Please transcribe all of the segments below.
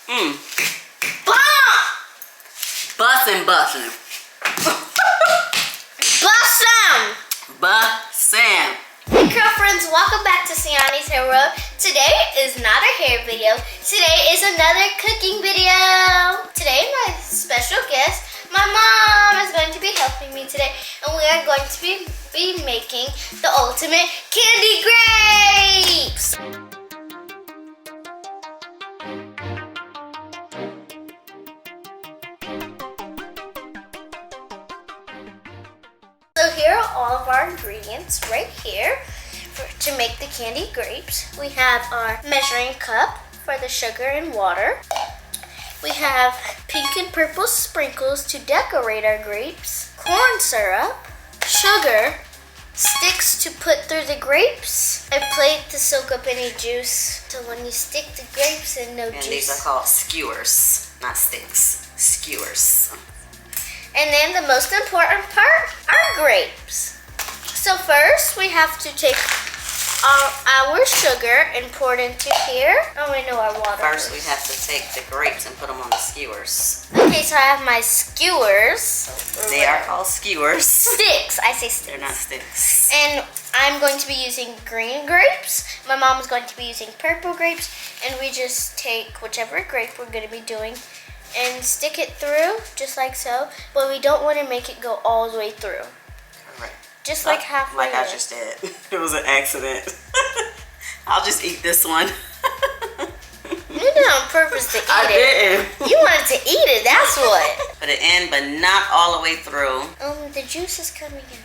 Mmm. Bussin'. Bussin'. Hey girlfriends, welcome back to Cianni's Hair World. Today is not a hair video. Today is another cooking video. Today my special guest, my mom, is going to be helping me today. And we are going to be making the ultimate candy grapes. So here are all of our ingredients right here to make the candy grapes. We have our measuring cup for the sugar and water. We have pink and purple sprinkles to decorate our grapes, corn syrup, sugar, sticks to put through the grapes, a plate to soak up any juice. So when you stick the grapes in, no juice. And these are called skewers, not sticks. Skewers. And then the most important part are grapes. So first we have to take our sugar and pour it into here. Oh, we know our water. First we have to take the grapes and put them on the skewers. Okay, so I have my skewers. They are called skewers. Sticks. I say sticks. They're not sticks. And I'm going to be using green grapes. My mom is going to be using purple grapes. And we just take whichever grape we're going to be doing and stick it through, just like so. But we don't want to make it go all the way through. Correct. Just like halfway. Like I just did. It was an accident. I'll just eat this one. You did it on purpose to eat I it. didn't. You wanted to eat it, that's what. Put it in, but not all the way through. The juice is coming in.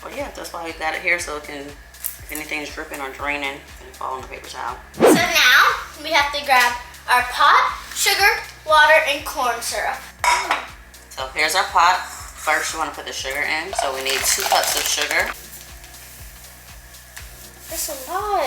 Well, yeah, that's why we got it here, so it can, if anything's dripping or draining, it can fall on the paper towel. So now we have to grab our pot, sugar, water, and corn syrup. So here's our pot. First, you want to put the sugar in. So we need 2 cups of sugar. That's a lot.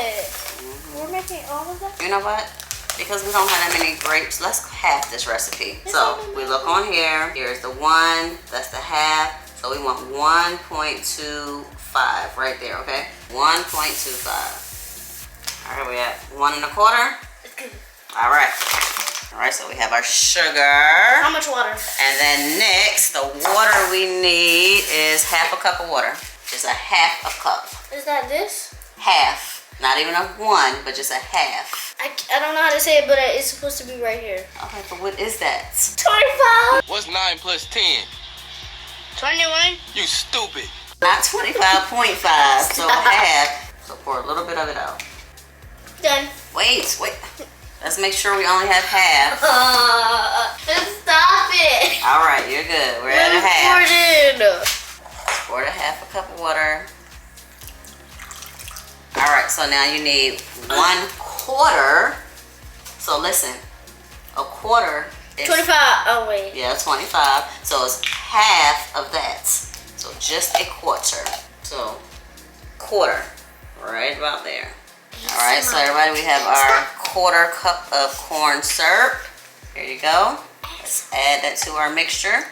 We're making all of that? You know what? Because we don't have that many grapes, let's half this recipe. So we look on here. Here's the 1. That's the half. So we want 1.25 right there, okay? 1.25. All right, we at 1 1/4. It's good. All right. All right, so we have our sugar. How much water? And then next, the water we need is half a cup of water. Just a half a cup. Is that this? Half. Not even a 1, but just a half. I don't know how to say it, but it's supposed to be right here. Okay, but what is that? 25. What's 9 plus 10? 21. You stupid. Not 25.5, so half. So pour a little bit of it out. Done. Wait. Let's make sure we only have half. Stop it. All right, you're good. We're at a half. Important. Pour a half a cup of water. All right, so now you need 1/4. So listen, a quarter is 25. Oh, wait. Yeah, 25. So it's half of that. So just a quarter. So quarter, right about there. All right, so everybody, we have our 1/4 cup of corn syrup. Here you go. Let's add that to our mixture.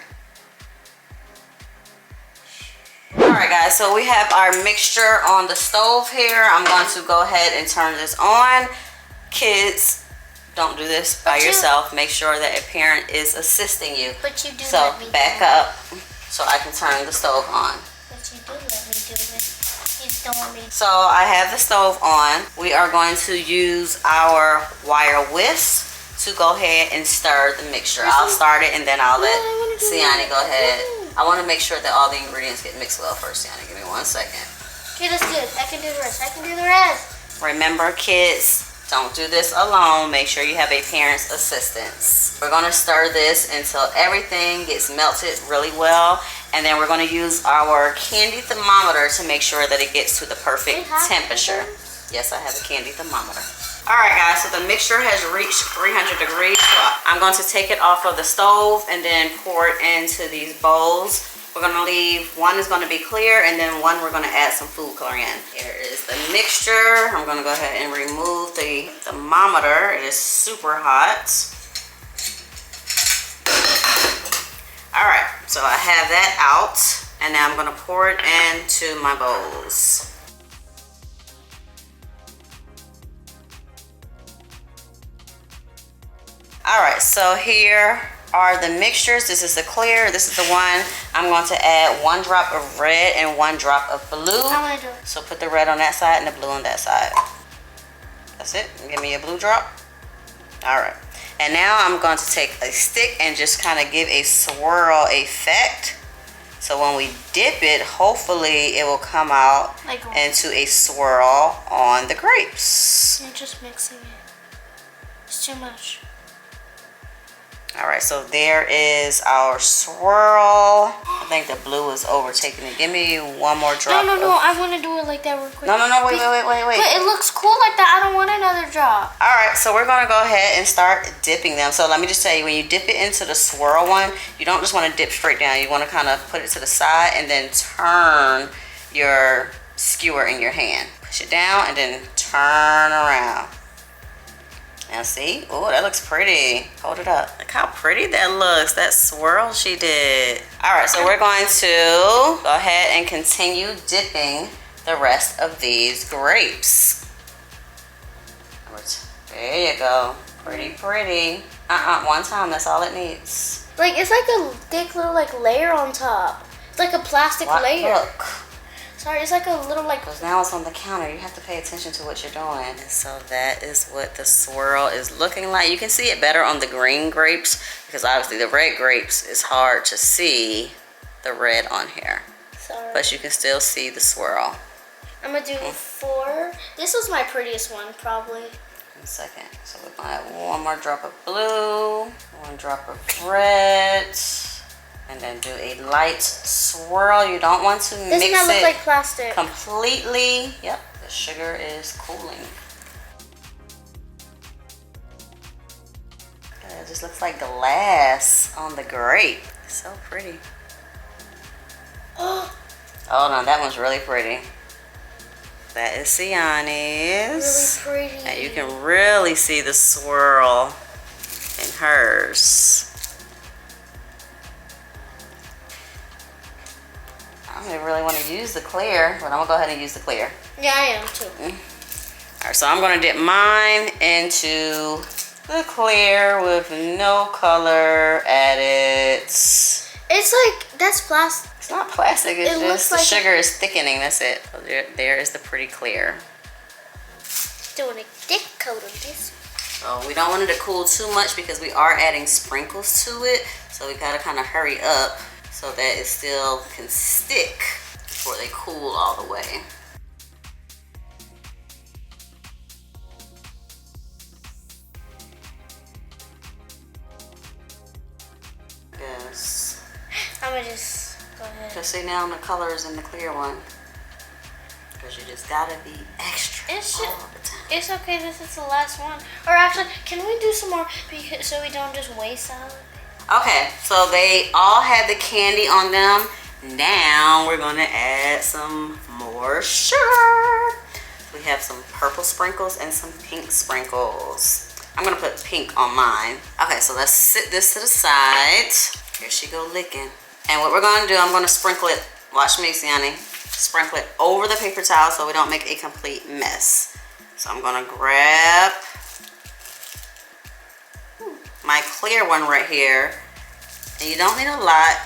All right, guys, so we have our mixture on the stove here. I'm going to go ahead and turn this on. Kids, don't do this by yourself. Make sure that a parent is assisting you. But you do So let me back do up so I can turn the stove on. But you do let me do it. You don't want me to. So I have the stove on. We are going to use our wire whisk to go ahead and stir the mixture. I'll start it and then I'll let Cianni go ahead. I want to make sure that all the ingredients get mixed well first, Cianni. Give me 1 second. Okay, let's do it. I can do the rest. Remember, kids, don't do this alone. Make sure you have a parent's assistance. We're going to stir this until everything gets melted really well. And then we're going to use our candy thermometer to make sure that it gets to the perfect temperature. Yes, I have a candy thermometer. All right, guys, so the mixture has reached 300 degrees. So I'm going to take it off of the stove and then pour it into these bowls. We're going to leave, one is going to be clear, and then one we're going to add some food coloring in. Here is the mixture. I'm going to go ahead and remove the thermometer. It is super hot. All right, so I have that out, and now I'm going to pour it into my bowls. All right, so here are the mixtures. This is the clear. This is the one. I'm going to add 1 drop of red and 1 drop of blue. I want to do it. So put the red on that side and the blue on that side. That's it. Give me a blue drop. All right. And now I'm going to take a stick and just kind of give a swirl effect. So when we dip it, hopefully it will come out Like into a swirl on the grapes. You're just mixing it. It's too much. All right, so there is our swirl. I think the blue is overtaking it. Give me 1 more drop. No. I want to do it like that real quick. No. Wait. But it looks cool like that. I don't want another drop. All right, so we're gonna go ahead and start dipping them. So let me just tell you, when you dip it into the swirl one, you don't just want to dip straight down. You want to kind of put it to the side and then turn your skewer in your hand. Push it down and then turn around. Now see? Oh, that looks pretty. Hold it up. Look how pretty that looks. That swirl she did. All right, so we're going to go ahead and continue dipping the rest of these grapes. There you go. Pretty. 1 time, that's all it needs. Like, it's like a thick little like layer on top. It's like a plastic layer. Look. Sorry, it's like a little like... Because now it's on the counter. You have to pay attention to what you're doing. And so that is what the swirl is looking like. You can see it better on the green grapes because obviously the red grapes is hard to see the red on here. Sorry. But you can still see the swirl. I'm going to do 4. This was my prettiest one, probably. In a second. So we're going to add 1 more drop of blue, 1 drop of red. And then do a light swirl. You don't want to mix it. Doesn't that look like plastic? Completely. Yep, the sugar is cooling. It just looks like glass on the grape. So pretty. Oh no, that one's really pretty. That is Cianni's. Really pretty. And you can really see the swirl in hers. I don't even really want to use the clear, but I'm gonna go ahead and use the clear. Yeah, I am too. All right, so I'm gonna dip mine into the clear with no color added. It's like, that's plastic. It's not plastic, it's It just looks the like sugar is thickening, that's it. So there is the pretty clear. Doing a thick coat of this. So we don't want it to cool too much because we are adding sprinkles to it. So we gotta kind of hurry up so that it still can stick before they cool all the way. Yes. I'm gonna just go ahead. Just see now the colors in the clear one. Because you just gotta be extra all the time. It's okay, this is the last one. Or actually, can we do some more because, so we don't just waste all of it? Okay, so they all had the candy on them. Now we're gonna add some more sugar. We have some purple sprinkles and some pink sprinkles. I'm gonna put pink on mine. Okay, so let's sit this to the side. Here she go licking. And what we're gonna do, I'm gonna sprinkle it, watch me, Cianni. Sprinkle it over the paper towel so we don't make a complete mess. So I'm gonna grab my clear one right here. And you don't need a lot.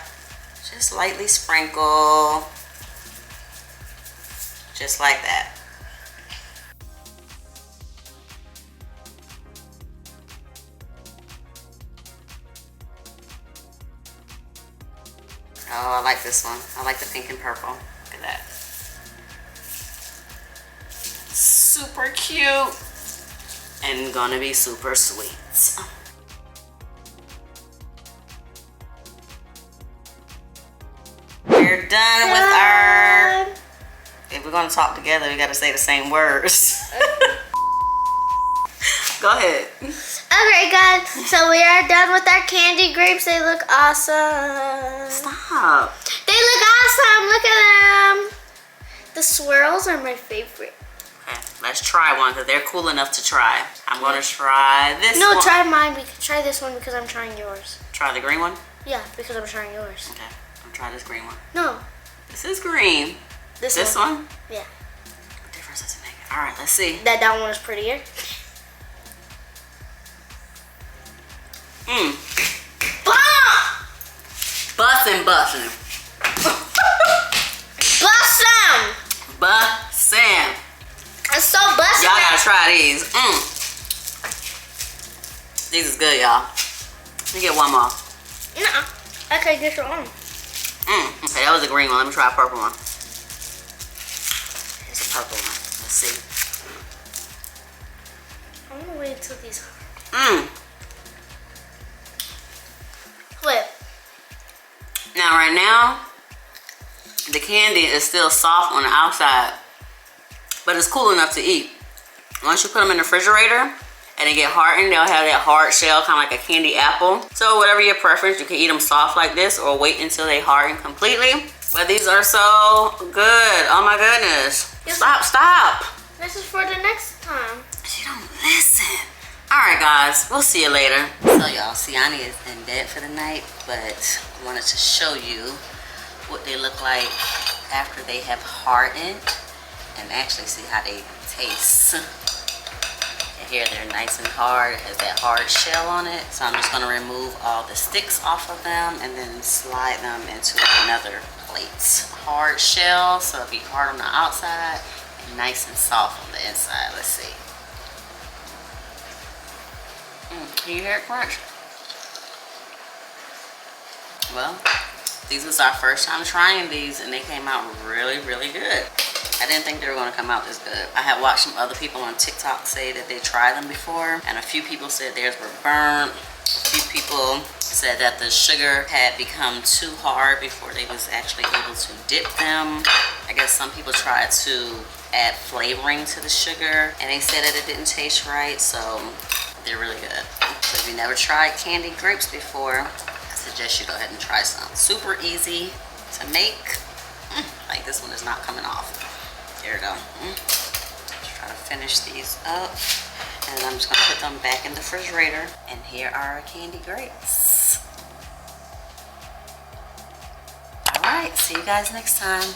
Just lightly sprinkle. Just like that. Oh, I like this one. I like the pink and purple. Look at that. Super cute. And gonna be super sweet. We're done with our... If we're gonna talk together, we gotta say the same words. Go ahead. Okay, guys, so we are done with our candy grapes. They look awesome. Stop. They look awesome. Look at them. The swirls are my favorite. Okay, let's try one because they're cool enough to try. I'm gonna try this one. No, try mine. We can try this one because I'm trying yours. Try the green one? Yeah, because I'm trying yours. Okay, I'm try this green one. No. This is green. This one? Yeah. What difference does it make? All right, let's see. That one is prettier. Bussin'. Bussin'. Bussin'. It's so bussin'. Y'all gotta try these. These is good, y'all. Let me get one more. No, I could get your own. Okay, that was a green one. Let me try a purple one. It's a purple one. Let's see. I'm gonna wait until these. Flip. Now, right now, the candy is still soft on the outside, but it's cool enough to eat. Once you put them in the refrigerator and they get hardened, they'll have that hard shell, kind of like a candy apple. So whatever your preference, you can eat them soft like this or wait until they harden completely. But these are so good. Oh my goodness. Stop. This is for the next time. She don't listen. All right, guys, we'll see you later. So y'all, Cianni is in bed for the night, but I wanted to show you what they look like after they have hardened and actually see how they taste. And here they're nice and hard. It has that hard shell on it. So I'm just gonna remove all the sticks off of them and then slide them into another plate. Hard shell, so it'll be hard on the outside and nice and soft on the inside. Let's see. Can you hear it crunch? Well, this was our first time trying these and they came out really, really good. I didn't think they were going to come out this good. I had watched some other people on TikTok say that they tried them before, and a few people said theirs were burnt. A few people said that the sugar had become too hard before they was actually able to dip them. I guess some people tried to add flavoring to the sugar and they said that it didn't taste right, so they're really good. So if you never tried candy grapes before, I suggest you go ahead and try some. Super easy to make. Like this one is not coming off. There we go. Just try to finish these up. And I'm just gonna put them back in the refrigerator. And here are our candy grapes. All right, see you guys next time.